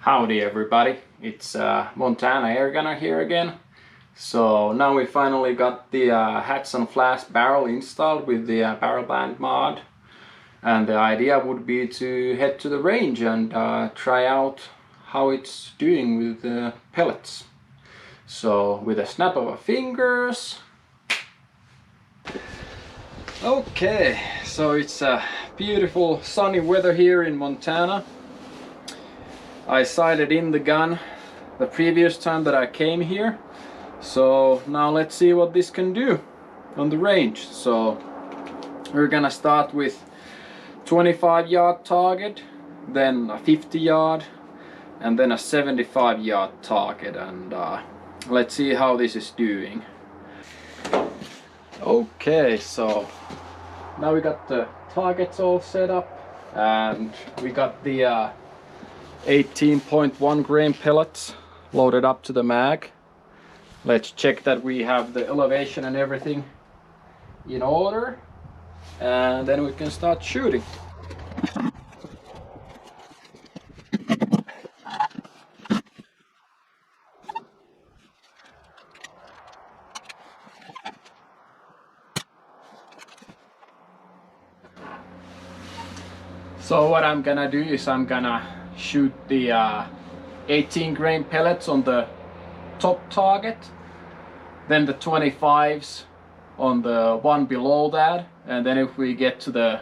Howdy everybody, it's Montana Air Gunner here again. So now we finally got the Hatsan Flash barrel installed with the barrel band mod. And the idea would be to head to the range and try out how it's doing with the pellets. So with a snap of our fingers. Okay, so it's beautiful sunny weather here in Montana. I sighted in the gun the previous time that I came here, so now let's see what this can do on the range. So we're gonna start with 25-yard target, then a 50-yard, and then a 75-yard target, and let's see how this is doing. Okay, so now we got the targets all set up, and we got the 18.1 grain pellets loaded up to the mag. Let's check that we have the elevation and everything in order, and then we can start shooting. So what I'm gonna do is I'm gonna shoot the 18 grain pellets on the top target, then the 25s on the one below that, and then if we get to the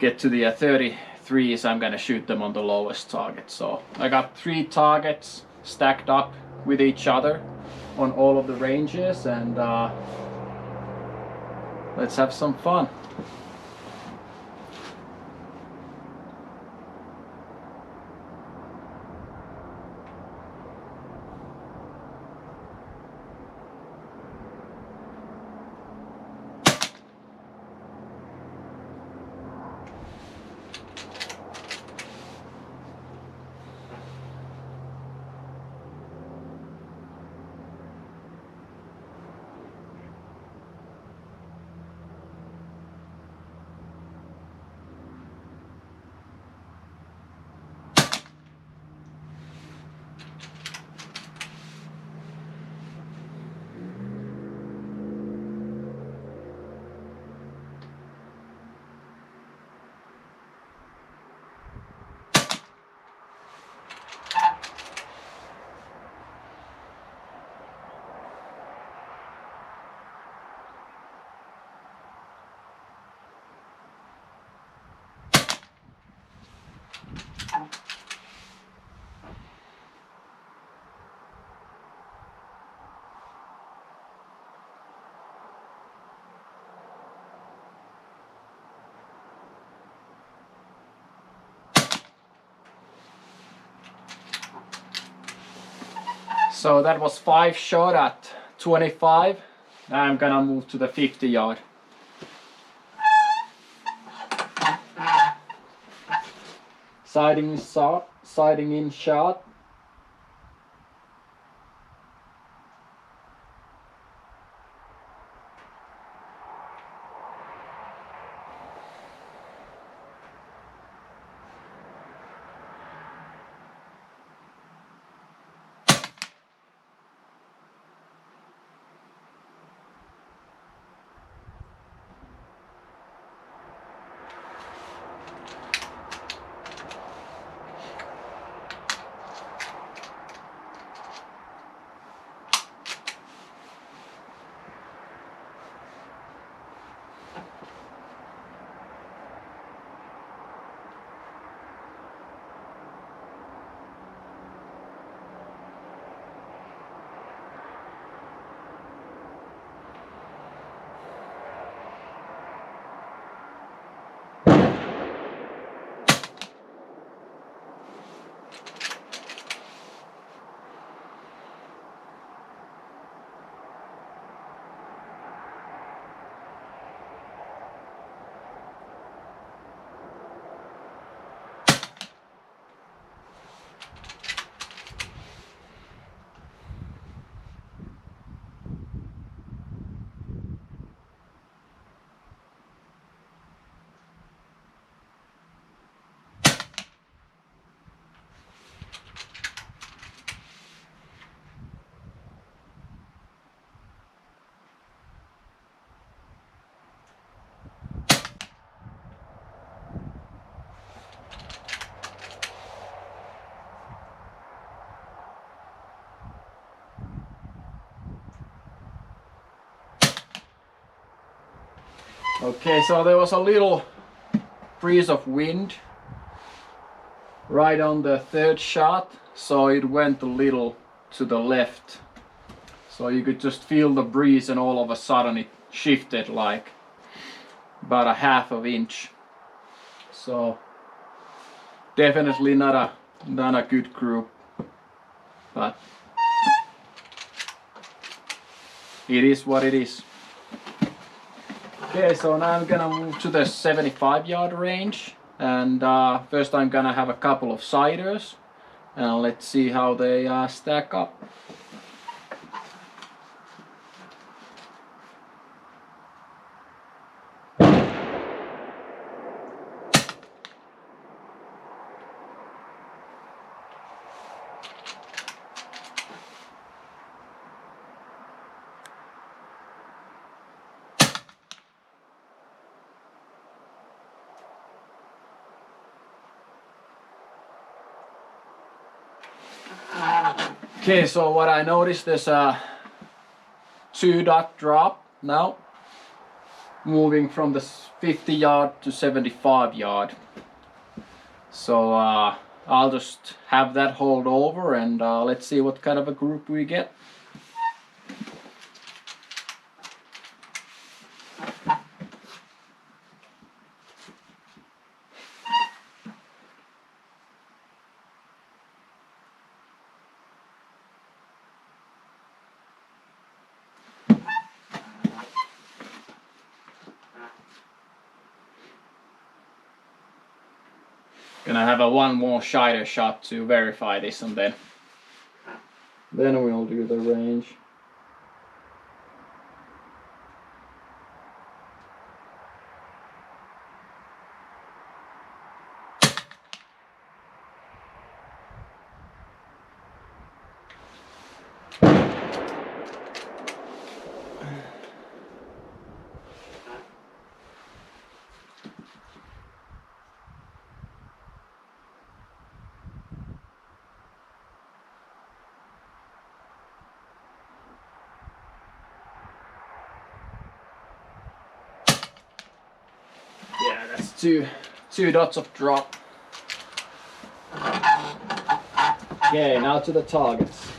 33s, I'm gonna shoot them on the lowest target. So I got 3 targets stacked up with each other on all of the ranges, and let's have some fun. So that was 5 shot at 25. Now I'm gonna move to the 50-yard. Sighting in shot. Okay, so there was a little breeze of wind right on the third shot, so it went a little to the left. So you could just feel the breeze and all of a sudden it shifted like about a half of inch. So definitely not a good group, but it is what it is. Okay, so now I'm gonna move to the 75-yard range, and first I'm gonna have a couple of siders, and let's see how they stack up. Okay, so what I noticed, there's a 2-dot drop now, moving from the 50-yard to 75-yard. So I'll just have that hold over, and let's see what kind of a group we get. Gonna have one more shider shot to verify this, and then we'll do the range. Yeah, that's two dots of drop. Okay, now to the targets.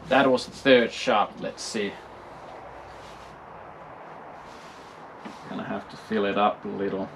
That was the third shot. Let's see. Gonna have to fill it up a little.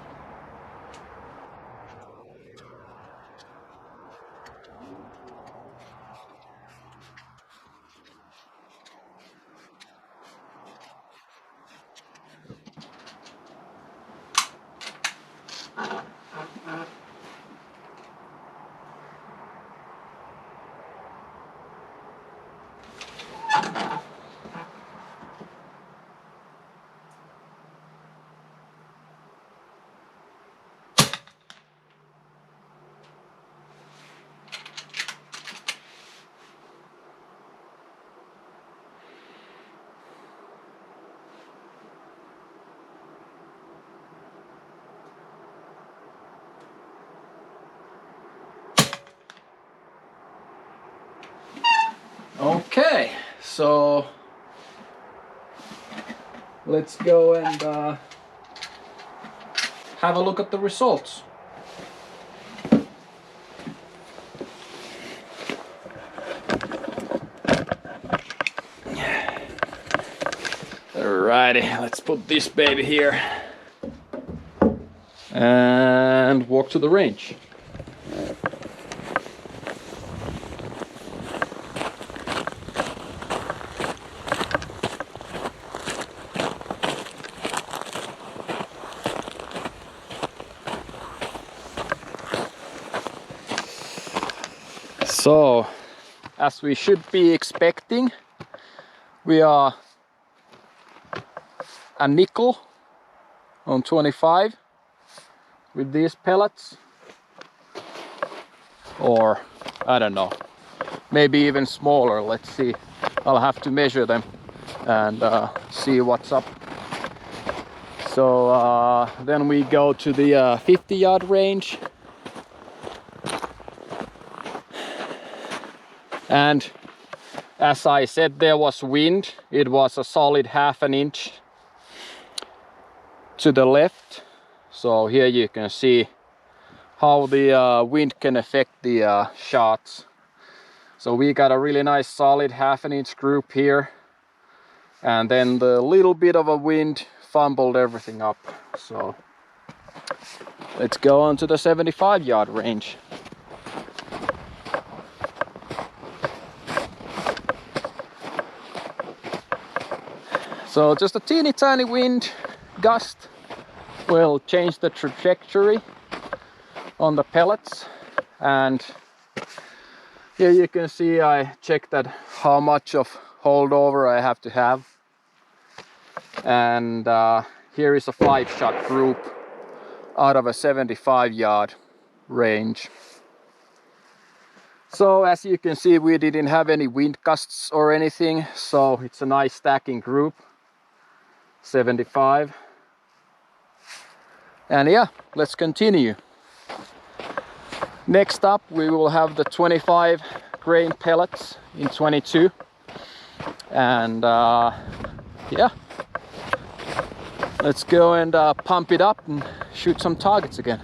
Okay, so let's go and have a look at the results. Alrighty, let's put this baby here. And and walk to the range. So, as we should be expecting, we are a nickel on 25 with these pellets, or I don't know, maybe even smaller. Let's see. I'll have to measure them and see what's up. So then we go to the 50-yard range. And as I said, there was wind. It was a solid 1/2 inch to the left. So here you can see how the wind can affect the shots. So we got a really nice solid 1/2 inch group here. And then the little bit of a wind fumbled everything up. So let's go on to the 75-yard range. So just a teeny tiny wind gust will change the trajectory on the pellets. And here you can see I checked that how much of holdover I have to have. And here is a 5-shot group out of a 75-yard range. So as you can see, we didn't have any wind gusts or anything, so it's a nice stacking group. 75. And yeah, let's continue. Next up we will have the 25 grain pellets in 22. And yeah, let's go and pump it up and shoot some targets again.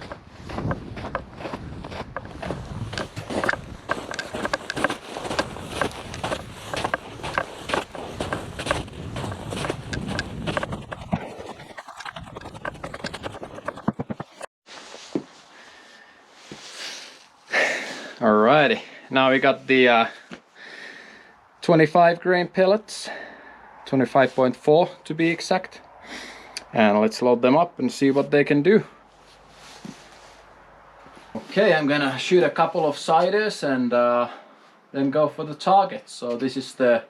Alrighty, now we got the 25 grain pellets, 25.4 to be exact. And let's load them up and see what they can do. Okay, I'm gonna shoot a couple of siders and then go for the target. So this is the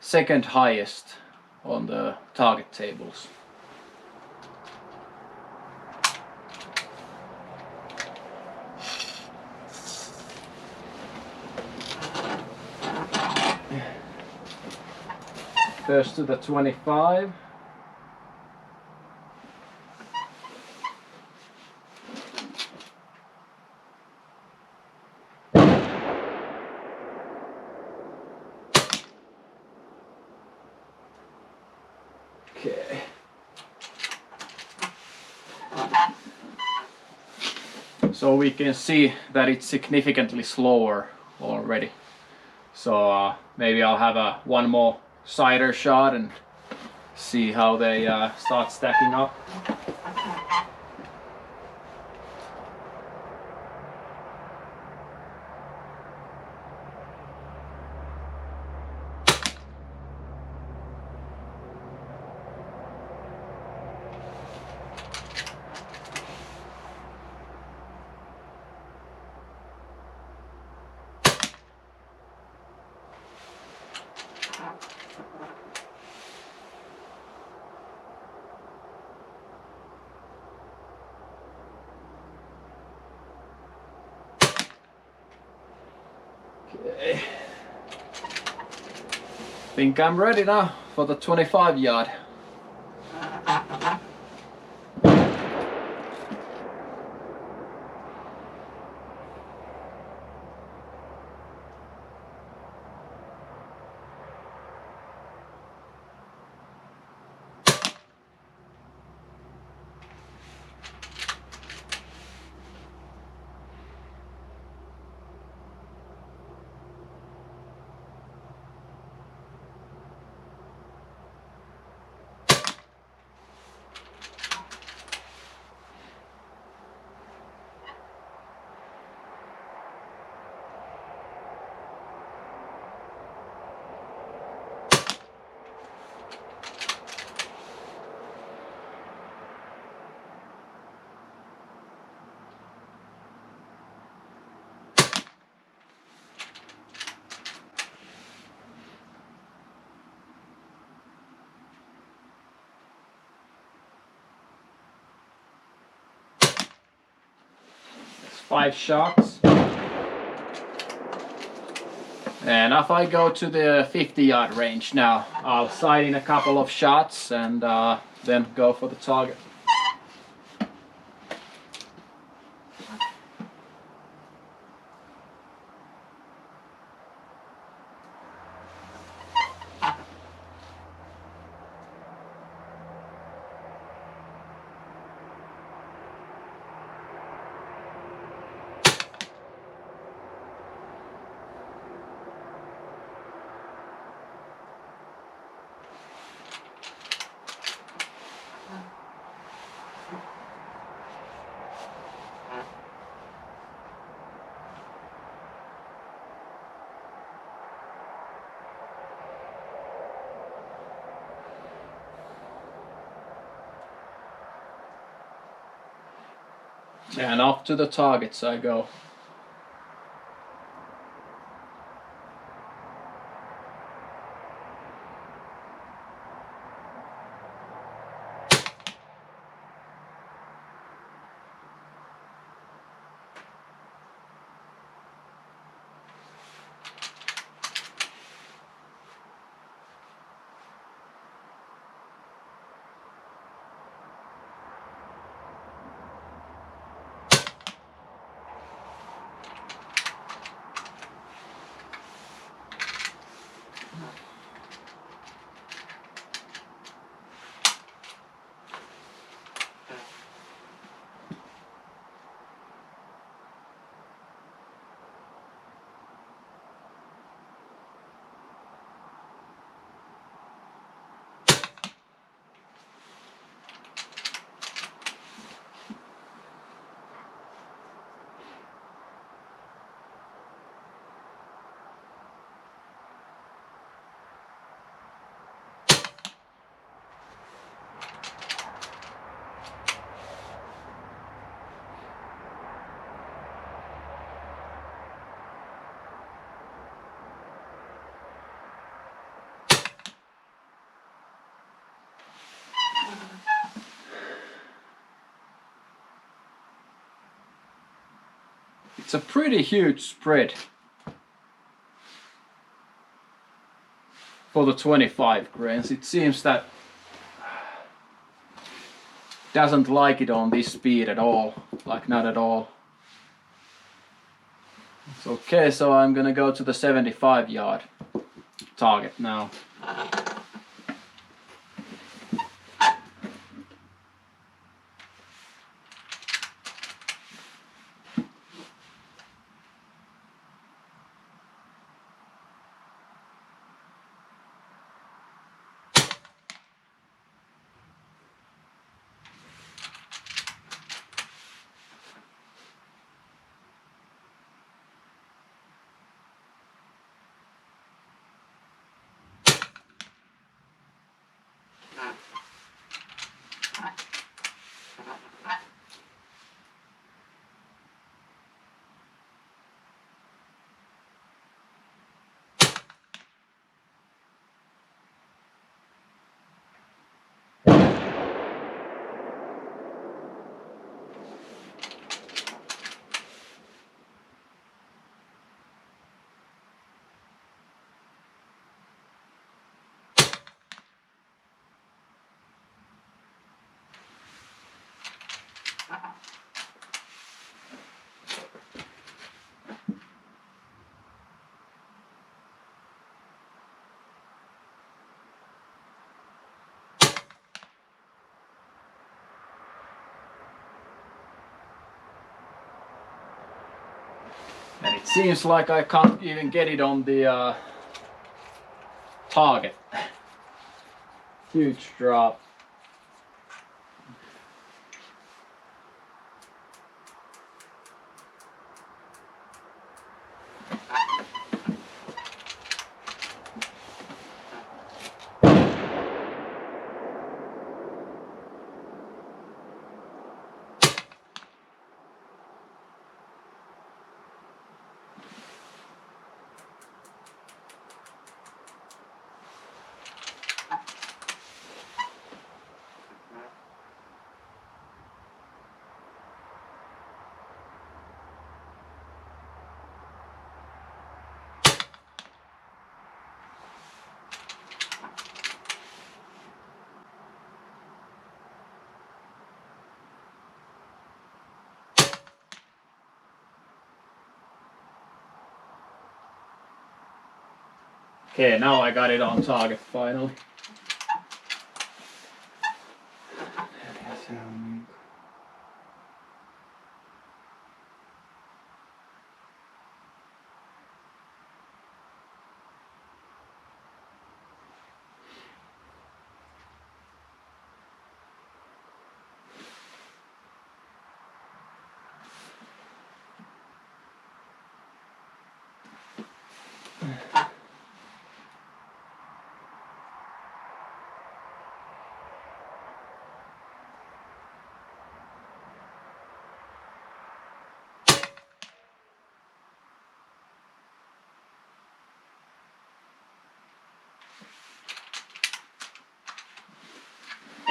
second highest on the target tables. First to the 25. Okay. So we can see that it's significantly slower already. So maybe I'll have one more cider shot and see how they start stacking up. Okay. Think I'm ready now for the 25-yard. 5 shots. And if I go to the 50-yard range now, I'll sight in a couple of shots and then go for the target. And up to the targets I go. It's a pretty huge spread for the 25 grains. It seems that doesn't like it on this speed at all, like not at all. It's okay, so I'm gonna go to the 75-yard target now. And it seems like I can't even get it on the target. Huge drop. Okay, now I got it on target finally.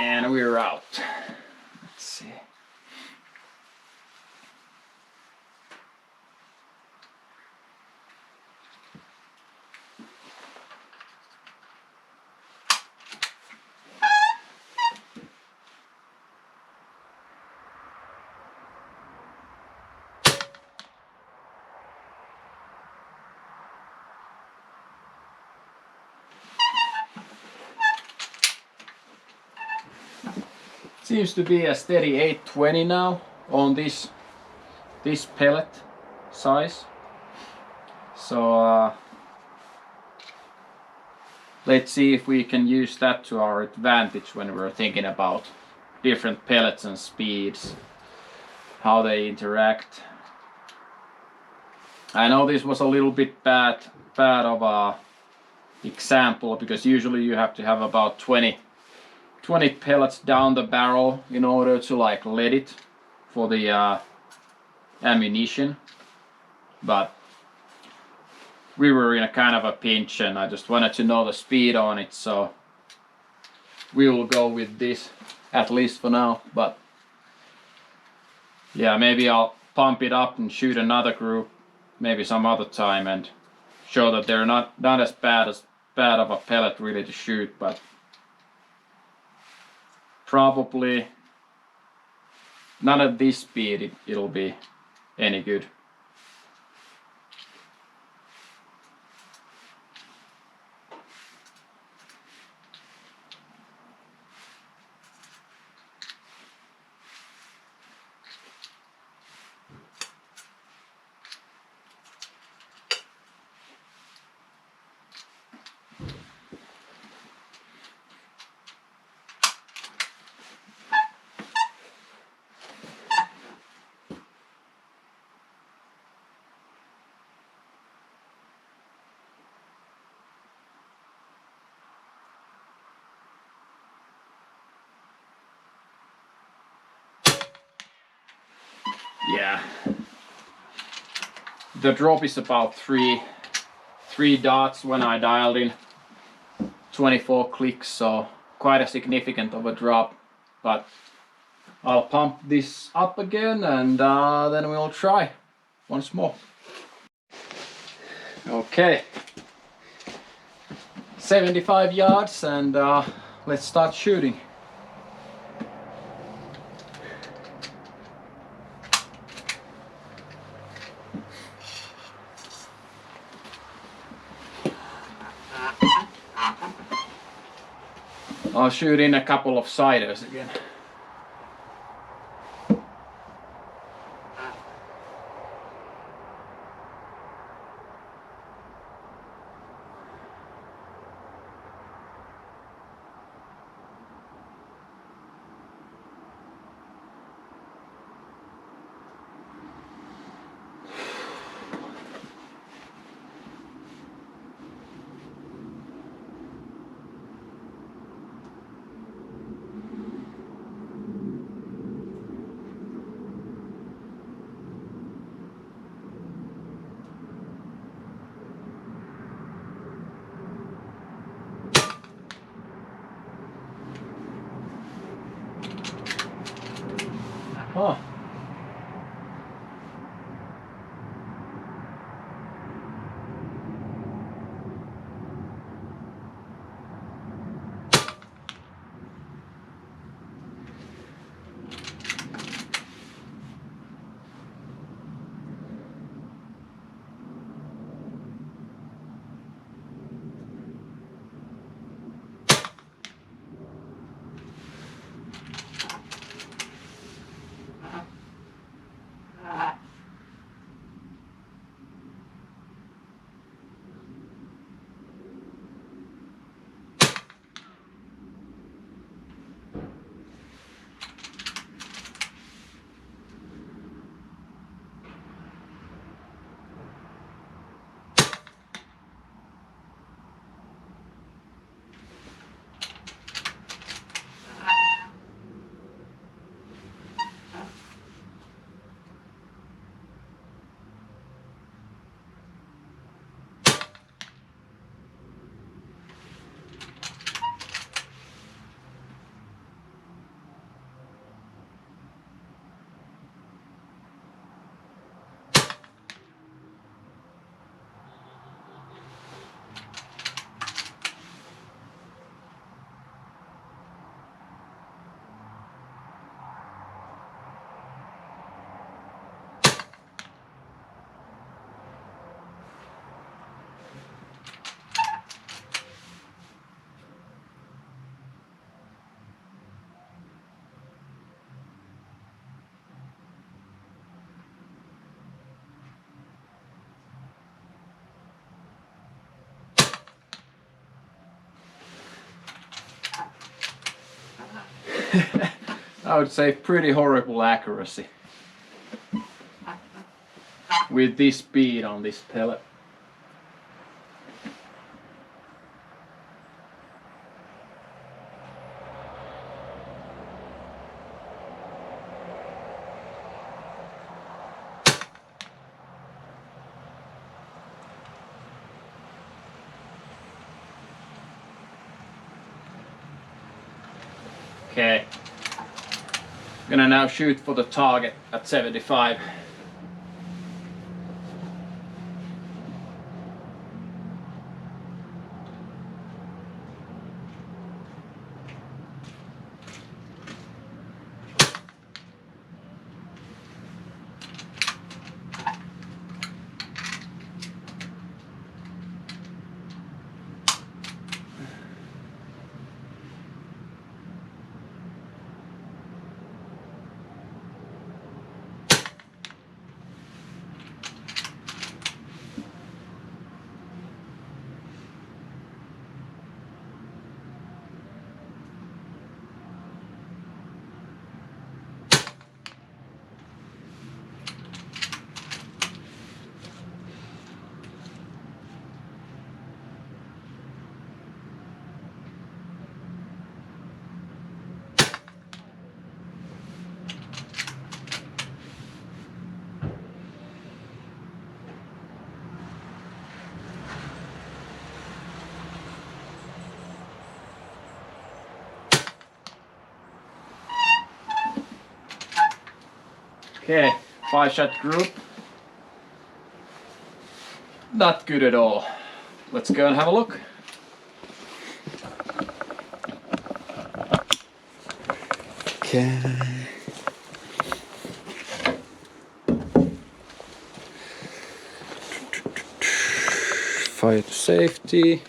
And we're out. Let's see. Seems to be a steady 820 now on this pellet size. So let's see if we can use that to our advantage when we're thinking about different pellets and speeds, how they interact. I know this was a little bit bad of a example, because usually you have to have about 20 pellets down the barrel in order to like let it for the ammunition, but we were in a kind of a pinch and I just wanted to know the speed on it, so we will go with this at least for now. But yeah, maybe I'll pump it up and shoot another group maybe some other time and show that they're not as bad of a pellet really to shoot, but probably not at this speed it'll be any good. Yeah, the drop is about three dots when I dialed in 24 clicks, so quite a significant of a drop. But I'll pump this up again and then we'll try once more. Okay, 75 yards and let's start shooting. I'll shoot in a couple of siders again. I would say pretty horrible accuracy with this speed on this pellet. Okay, I'm gonna now shoot for the target at 75. Okay, 5-shot group. Not good at all. Let's go and have a look. Okay. Fire to safety.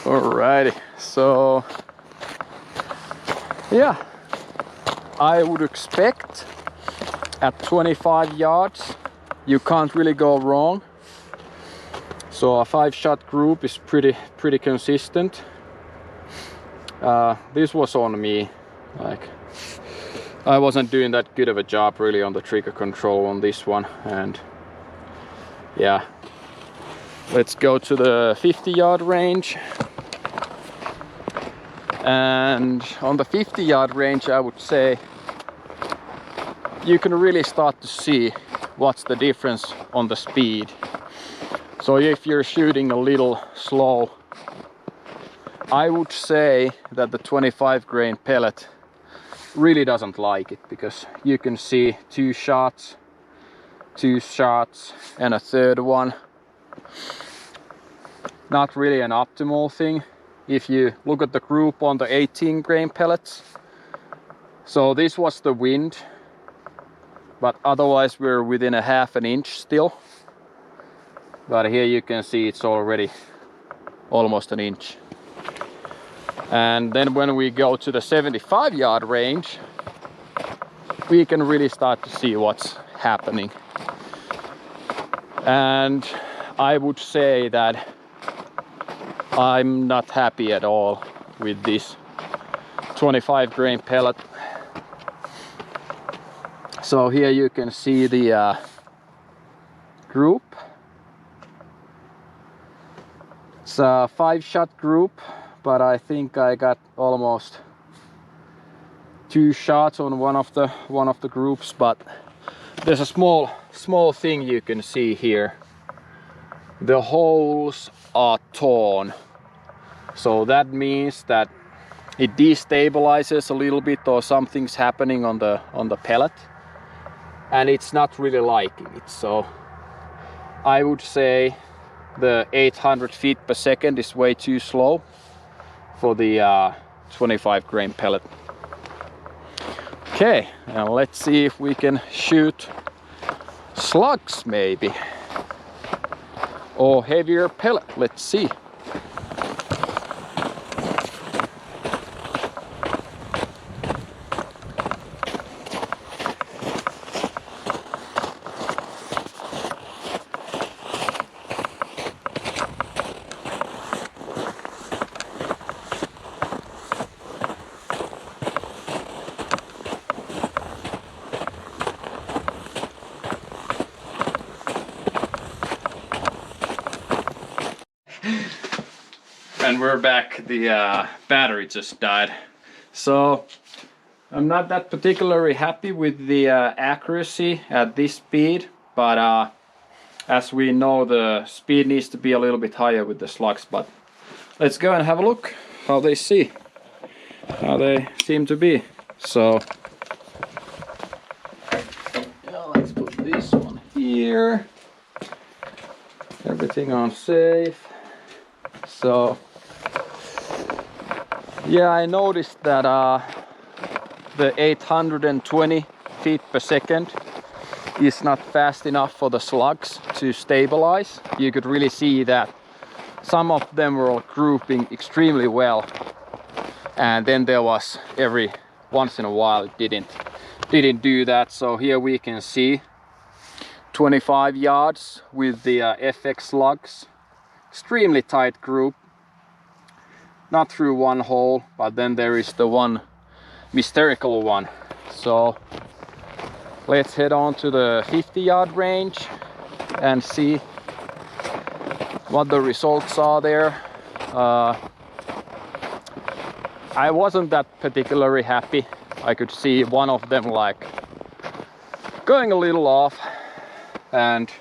Alrighty, so yeah, I would expect at 25 yards you can't really go wrong. So a 5-shot group is pretty consistent. This was on me, like I wasn't doing that good of a job really on the trigger control on this one, and yeah, let's go to the 50-yard range. And on the 50-yard range, I would say you can really start to see what's the difference on the speed. So if you're shooting a little slow, I would say that the 25 grain pellet really doesn't like it, because you can see 2 shots, and a third one. Not really an optimal thing. If you look at the group on the 18 grain pellets, so this was the wind, but otherwise we're within a half an inch still. But here you can see it's already almost an inch. And then when we go to the 75-yard range, we can really start to see what's happening. And I would say that I'm not happy at all with this 25 grain pellet. So here you can see the group. It's a 5-shot group, but I think I got almost 2 shots on one of the groups. But there's a small thing you can see here. The holes are torn, so that means that it destabilizes a little bit, or something's happening on the pellet, and it's not really liking it. So I would say the 800 feet per second is way too slow for the 25 grain pellet. Okay, now let's see if we can shoot slugs maybe, or heavier pellet. Let's see. And we're back. The battery just died. So I'm not that particularly happy with the accuracy at this speed, but as we know, the speed needs to be a little bit higher with the slugs. But let's go and have a look how they seem to be. So yeah, let's put this one here. Everything on safe. So yeah, I noticed that the 820 feet per second is not fast enough for the slugs to stabilize. You could really see that some of them were grouping extremely well, and then there was every once in a while it didn't do that. So here we can see 25 yards with the FX slugs, extremely tight group, not through one hole, but then there is the one mystical one. So let's head on to the 50-yard range and see what the results are there. I wasn't that particularly happy. I could see one of them like going a little off, and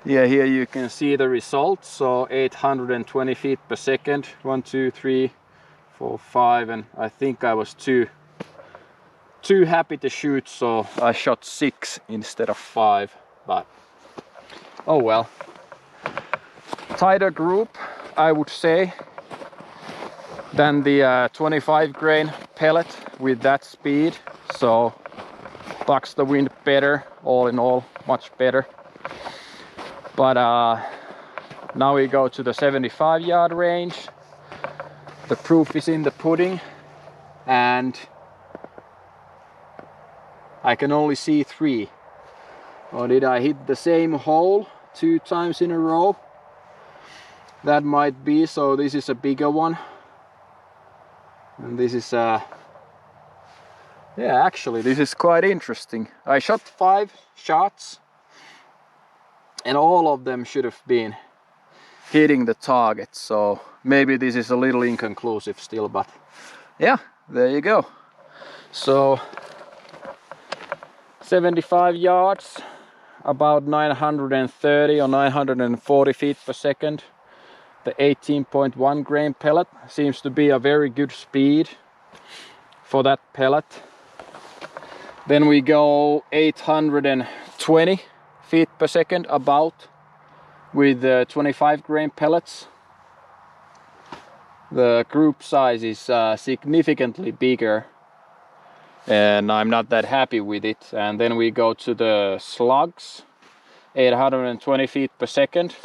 yeah, here you can see the results. So 820 feet per second, 1, 2, 3, 4, 5, and I think I was too happy to shoot, so I shot 6 instead of 5. But oh well. Tighter group, I would say, than the 25 grain pellet with that speed. So bucks the wind better, all in all, much better. But now we go to the 75-yard range. The proof is in the pudding, and I can only see 3. Or did I hit the same hole 2 times in a row? That might be. So this is a bigger one, and this is yeah, actually this is quite interesting. I shot 5 shots and all of them should have been hitting the target, so maybe this is a little inconclusive still, but yeah, there you go. So 75 yards, about 930 or 940 feet per second. The 18.1 grain pellet seems to be a very good speed for that pellet. Then we go 820 feet per second about with 25 grain pellets. The group size is significantly bigger, and I'm not that happy with it. And then we go to the slugs, 820 feet per second.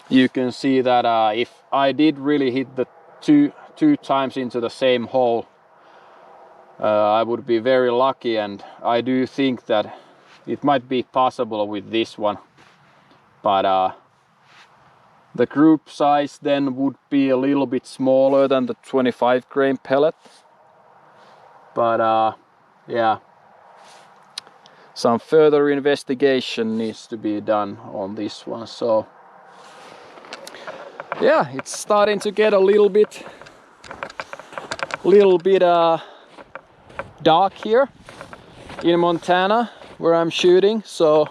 You can see that if I did really hit the two times into the same hole, I would be very lucky, and I do think that it might be possible with this one. But the group size then would be a little bit smaller than the 25 grain pellet. But yeah, some further investigation needs to be done on this one. So yeah, it's starting to get a little bit dark here in Montana where I'm shooting. So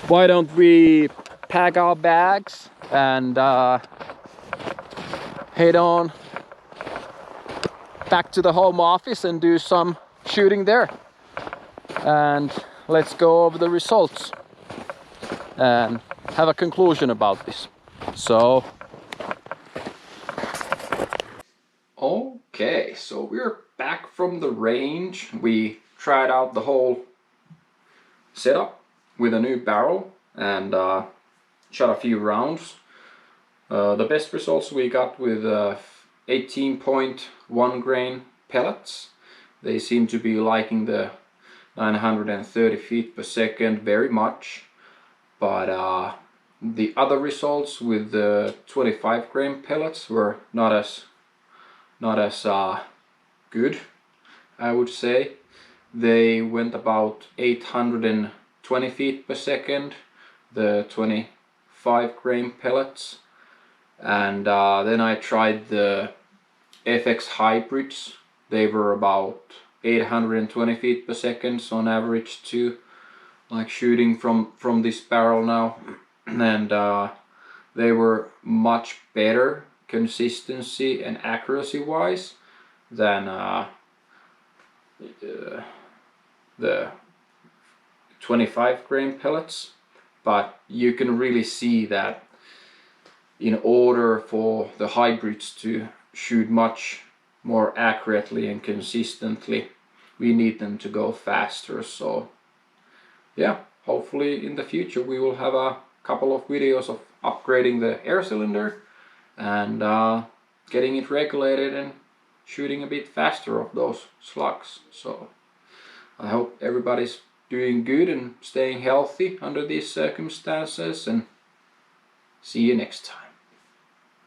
why don't we pack our bags and head on back to the home office and do some shooting there, and let's go over the results and have a conclusion about this. So okay, so we're back from the range. We tried out the whole setup with a new barrel and shot a few rounds. The best results we got with 18.1 grain pellets. They seem to be liking the 930 feet per second very much, but the other results with the 25 grain pellets were not as good, I would say. They went about 820 feet per second, the 25 grain pellets, And then I tried the FX hybrids. They were about 820 feet per second on average too, like shooting from this barrel now. And they were much better consistency and accuracy wise than the 25 grain pellets. But you can really see that in order for the hybrids to shoot much more accurately and consistently, we need them to go faster. So yeah, hopefully in the future we will have a couple of videos of upgrading the air cylinder and getting it regulated and shooting a bit faster of those slugs. So I hope everybody's doing good and staying healthy under these circumstances, and see you next time.